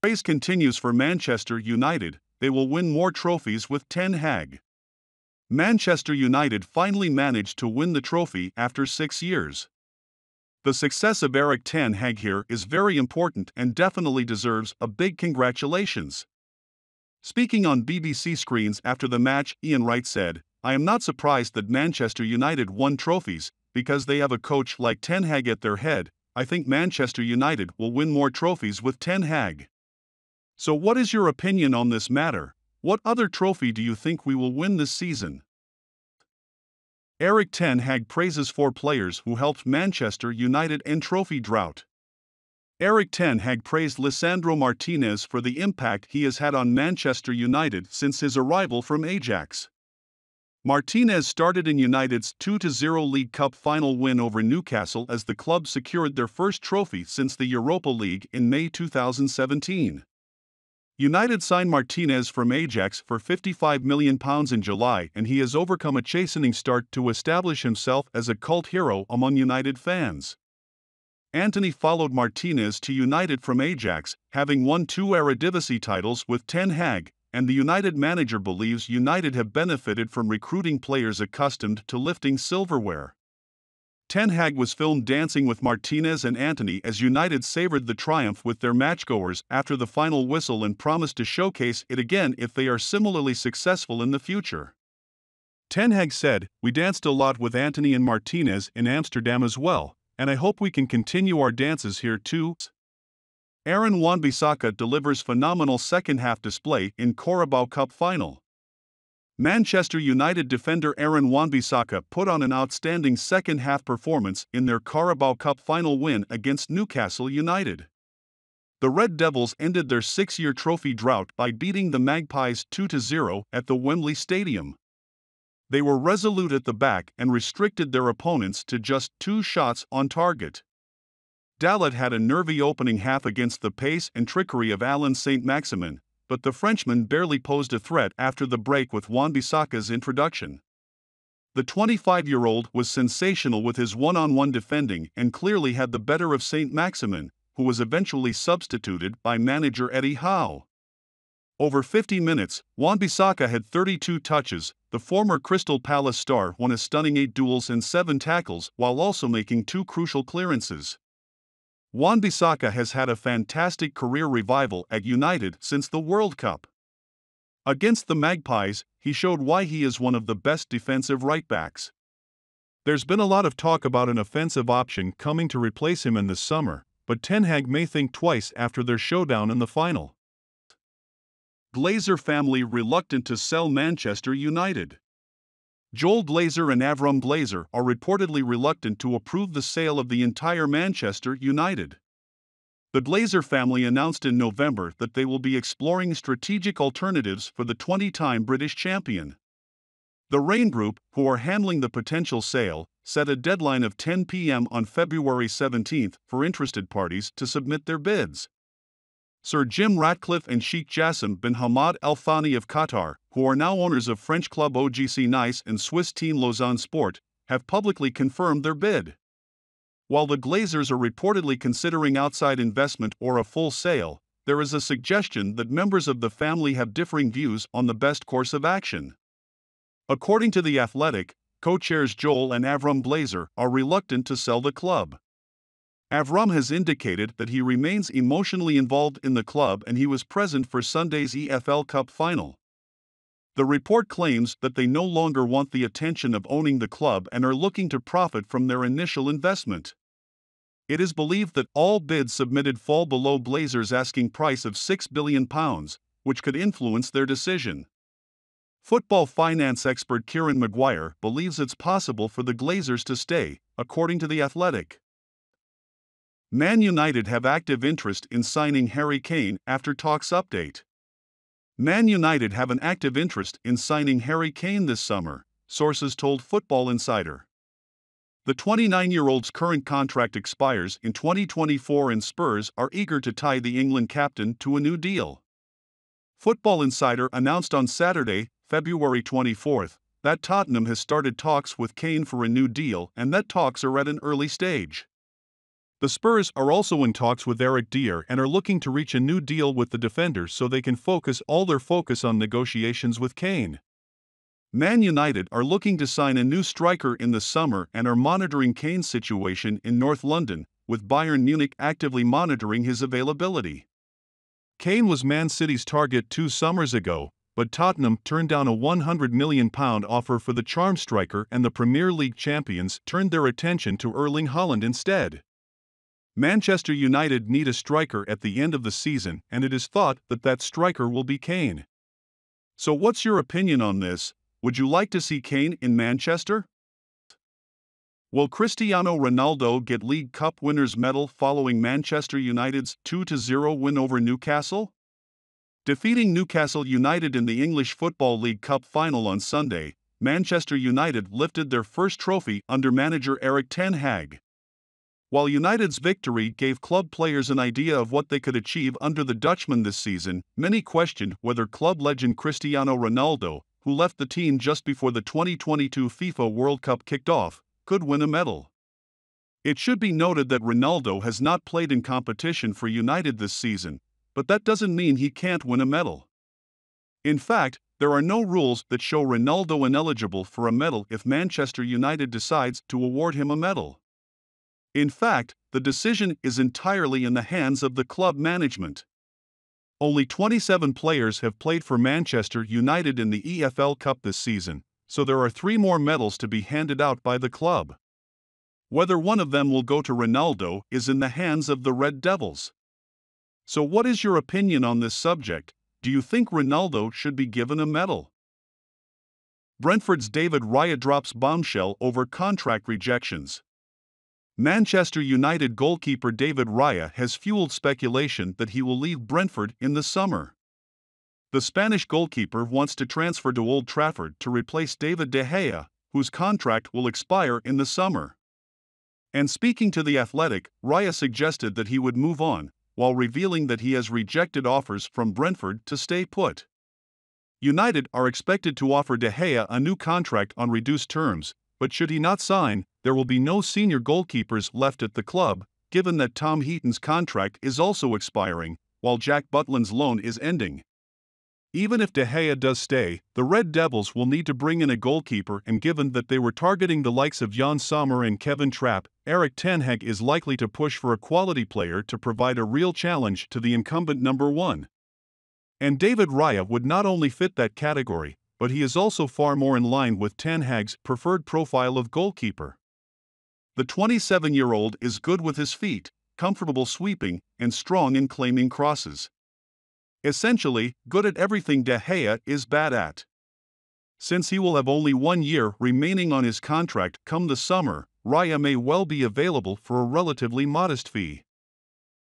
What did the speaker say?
Praise continues for Manchester United, they will win more trophies with Ten Hag. Manchester United finally managed to win the trophy after 6 years. The success of Erik Ten Hag here is very important and definitely deserves a big congratulations. Speaking on BBC screens after the match, Ian Wright said, "I am not surprised that Manchester United won trophies, because they have a coach like Ten Hag at their head. I think Manchester United will win more trophies with Ten Hag." So what is your opinion on this matter? What other trophy do you think we will win this season? Erik Ten Hag praises 4 players who helped Manchester United end trophy drought. Erik Ten Hag praised Lisandro Martinez for the impact he has had on Manchester United since his arrival from Ajax. Martinez started in United's 2-0 League Cup final win over Newcastle as the club secured their first trophy since the Europa League in May 2017. United signed Martinez from Ajax for £55 million in July, and he has overcome a chastening start to establish himself as a cult hero among United fans. Antony followed Martinez to United from Ajax, having won 2 Eredivisie titles with Ten Hag, and the United manager believes United have benefited from recruiting players accustomed to lifting silverware. Ten Hag was filmed dancing with Martinez and Antony as United savoured the triumph with their matchgoers after the final whistle and promised to showcase it again if they are similarly successful in the future. Ten Hag said, "We danced a lot with Antony and Martinez in Amsterdam as well, and I hope we can continue our dances here too." Aaron Wan-Bissaka delivers phenomenal second-half display in Caraboa Cup final. Manchester United defender Aaron Wan-Bissaka put on an outstanding second-half performance in their Caraboa Cup final win against Newcastle United. The Red Devils ended their 6-year trophy drought by beating the Magpies 2-0 at the Wembley Stadium. They were resolute at the back and restricted their opponents to just 2 shots on target. Dalot had a nervy opening half against the pace and trickery of Alain Saint-Maximin, but the Frenchman barely posed a threat after the break with Wan-Bissaka's introduction. The 25-year-old was sensational with his one-on-one defending and clearly had the better of Saint-Maximin, who was eventually substituted by manager Eddie Howe. Over 50 minutes, Wan-Bissaka had 32 touches. The former Crystal Palace star won a stunning 8 duels and 7 tackles while also making 2 crucial clearances. Wan-Bissaka has had a fantastic career revival at United since the World Cup. Against the Magpies, he showed why he is one of the best defensive right-backs. There's been a lot of talk about an offensive option coming to replace him in the summer, but Ten Hag may think twice after their showdown in the final. Glazer family reluctant to sell Manchester United. Joel Glazer and Avram Glazer are reportedly reluctant to approve the sale of the entire Manchester United. The Glazer family announced in November that they will be exploring strategic alternatives for the 20-time British champion. The Rain Group, who are handling the potential sale, set a deadline of 10 p.m. on February 17 for interested parties to submit their bids. Sir Jim Ratcliffe and Sheikh Jassim bin Hamad Al Thani of Qatar, who are now owners of French club OGC Nice and Swiss team Lausanne Sport, have publicly confirmed their bid. While the Glazers are reportedly considering outside investment or a full sale, there is a suggestion that members of the family have differing views on the best course of action. According to The Athletic, co-chairs Joel and Avram Glazer are reluctant to sell the club. Avram has indicated that he remains emotionally involved in the club and he was present for Sunday's EFL Cup final. The report claims that they no longer want the attention of owning the club and are looking to profit from their initial investment. It is believed that all bids submitted fall below Glazer's asking price of £6 billion, which could influence their decision. Football finance expert Kieran Maguire believes it's possible for the Glazers to stay, according to The Athletic. Man United have active interest in signing Harry Kane after talks update. Man United have an active interest in signing Harry Kane this summer, sources told Football Insider. The 29-year-old's current contract expires in 2024 and Spurs are eager to tie the England captain to a new deal. Football Insider announced on Saturday, February 24, that Tottenham has started talks with Kane for a new deal and that talks are at an early stage. The Spurs are also in talks with Eric Dier and are looking to reach a new deal with the defender so they can focus all their focus on negotiations with Kane. Man United are looking to sign a new striker in the summer and are monitoring Kane's situation in North London, with Bayern Munich actively monitoring his availability. Kane was Man City's target 2 summers ago, but Tottenham turned down a £100 million offer for the charm striker, and the Premier League champions turned their attention to Erling Haaland instead. Manchester United need a striker at the end of the season, and it is thought that that striker will be Kane. So what's your opinion on this? Would you like to see Kane in Manchester? Will Cristiano Ronaldo get League Cup winners' medal following Manchester United's 2-0 win over Newcastle? Defeating Newcastle United in the English Football League Cup final on Sunday, Manchester United lifted their first trophy under manager Erik ten Hag. While United's victory gave club players an idea of what they could achieve under the Dutchman this season, many questioned whether club legend Cristiano Ronaldo, who left the team just before the 2022 FIFA World Cup kicked off, could win a medal. It should be noted that Ronaldo has not played in competition for United this season, but that doesn't mean he can't win a medal. In fact, there are no rules that show Ronaldo ineligible for a medal if Manchester United decides to award him a medal. In fact, the decision is entirely in the hands of the club management. Only 27 players have played for Manchester United in the EFL Cup this season, so there are 3 more medals to be handed out by the club. Whether one of them will go to Ronaldo is in the hands of the Red Devils. So what is your opinion on this subject? Do you think Ronaldo should be given a medal? Brentford's David Raya drops bombshell over contract rejections. Manchester United goalkeeper David Raya has fueled speculation that he will leave Brentford in the summer. The Spanish goalkeeper wants to transfer to Old Trafford to replace David De Gea, whose contract will expire in the summer. And speaking to The Athletic, Raya suggested that he would move on, while revealing that he has rejected offers from Brentford to stay put. United are expected to offer De Gea a new contract on reduced terms, but should he not sign, there will be no senior goalkeepers left at the club, given that Tom Heaton's contract is also expiring, while Jack Butland's loan is ending. Even if De Gea does stay, the Red Devils will need to bring in a goalkeeper, and given that they were targeting the likes of Jan Sommer and Kevin Trapp, Erik ten Hag is likely to push for a quality player to provide a real challenge to the incumbent number 1. And David Raya would not only fit that category, but he is also far more in line with ten Hag's preferred profile of goalkeeper. The 27-year-old is good with his feet, comfortable sweeping, and strong in claiming crosses. Essentially, good at everything De Gea is bad at. Since he will have only 1 year remaining on his contract come the summer, Raya may well be available for a relatively modest fee.